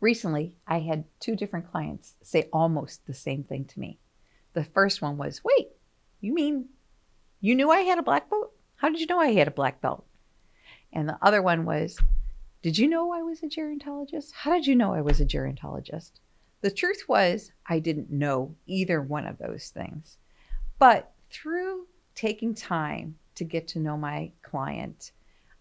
Recently, I had two different clients say almost the same thing to me. The first one was, wait, you mean you knew I had a black belt? How did you know I had a black belt? And the other one was, did you know I was a gerontologist? How did you know I was a gerontologist? The truth was, I didn't know either one of those things. But through taking time to get to know my client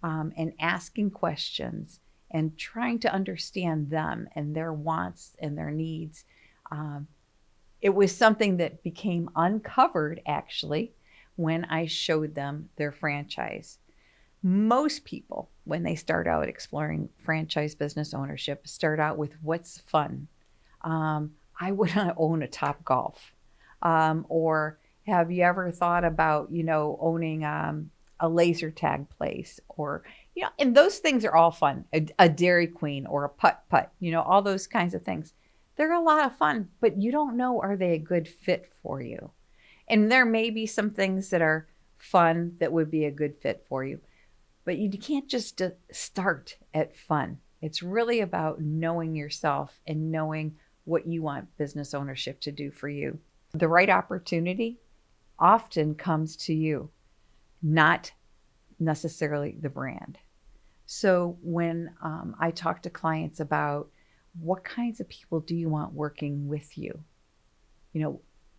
and asking questions and trying to understand them and their wants and their needs, it was something that became uncovered actually when I showed them their franchise. Most people, when they start out exploring franchise business ownership, start out with what's fun. I want to own a Topgolf. Or have you ever thought about, owning a laser tag place? Or, and those things are all fun. A Dairy Queen or a putt-putt, all those kinds of things. They're a lot of fun, but you don't know, are they a good fit for you? And there may be some things that are fun that would be a good fit for you. But you can't just start at fun. It's really about knowing yourself and knowing what you want business ownership to do for you. The right opportunity often comes to you, not necessarily the brand. So when I talk to clients about what kinds of people do you want working with you,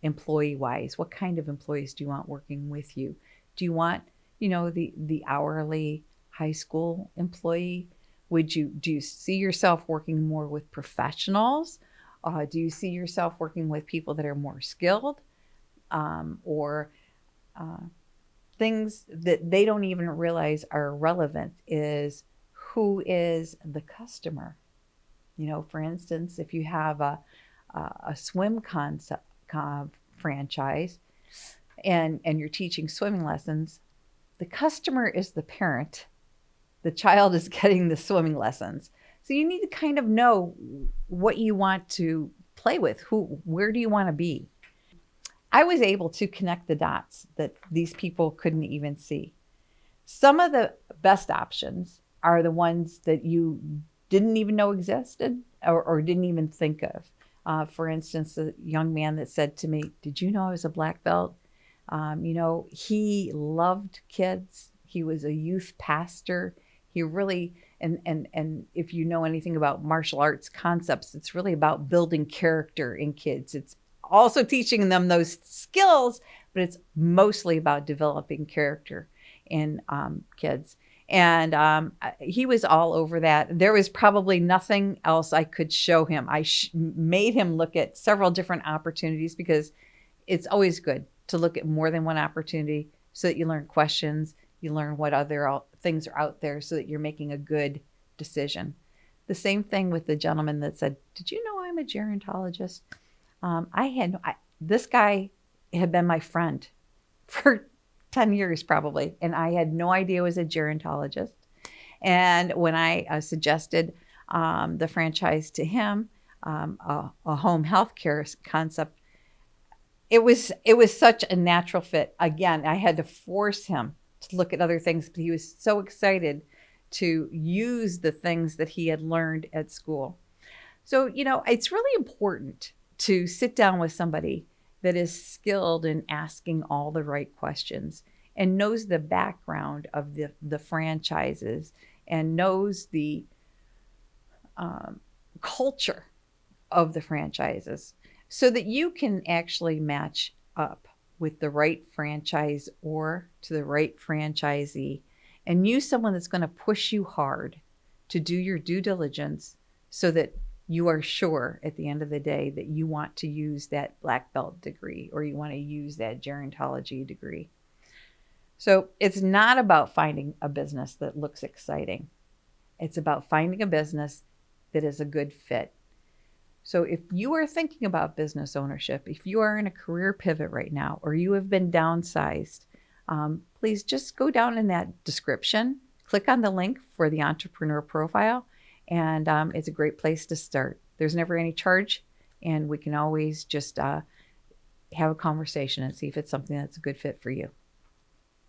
employee-wise, what kind of employees do you want working with you? Do you want the hourly high school employee? Do you see yourself working more with professionals? Do you see yourself working with people that are more skilled? Or things that they don't even realize are relevant is who is the customer? For instance, if you have a swim concept franchise and you're teaching swimming lessons, the customer is the parent. The child is getting the swimming lessons. So you need to kind of know what you want to play with. Where do you want to be? I was able to connect the dots that these people couldn't even see. Some of the best options are the ones that you didn't even know existed or didn't even think of. For instance, a young man that said to me, did you know I was a black belt? He loved kids. He was a youth pastor. He really, and if you know anything about martial arts concepts, it's really about building character in kids. It's also teaching them those skills, but it's mostly about developing character in kids. And he was all over that. There was probably nothing else I could show him. I made him look at several different opportunities because it's always good to look at more than one opportunity so that you learn questions, you learn what other things are out there so that you're making a good decision. The same thing with the gentleman that said, did you know I'm a gerontologist? This guy had been my friend for 10 years probably, and I had no idea he was a gerontologist. And when I suggested the franchise to him, a home health care concept, it was such a natural fit. Again, I had to force him to look at other things, but he was so excited to use the things that he had learned at school. So, it's really important to sit down with somebody that is skilled in asking all the right questions and knows the background of the franchises and knows the culture of the franchises, so that you can actually match up with the right franchise or to the right franchisee and use someone that's going to push you hard to do your due diligence so that you are sure at the end of the day that you want to use that black belt degree or you want to use that gerontology degree. So it's not about finding a business that looks exciting. It's about finding a business that is a good fit. So if you are thinking about business ownership, if you are in a career pivot right now, or you have been downsized, please just go down in that description, click on the link for the entrepreneur profile, and it's a great place to start. There's never any charge, and we can always just have a conversation and see if it's something that's a good fit for you.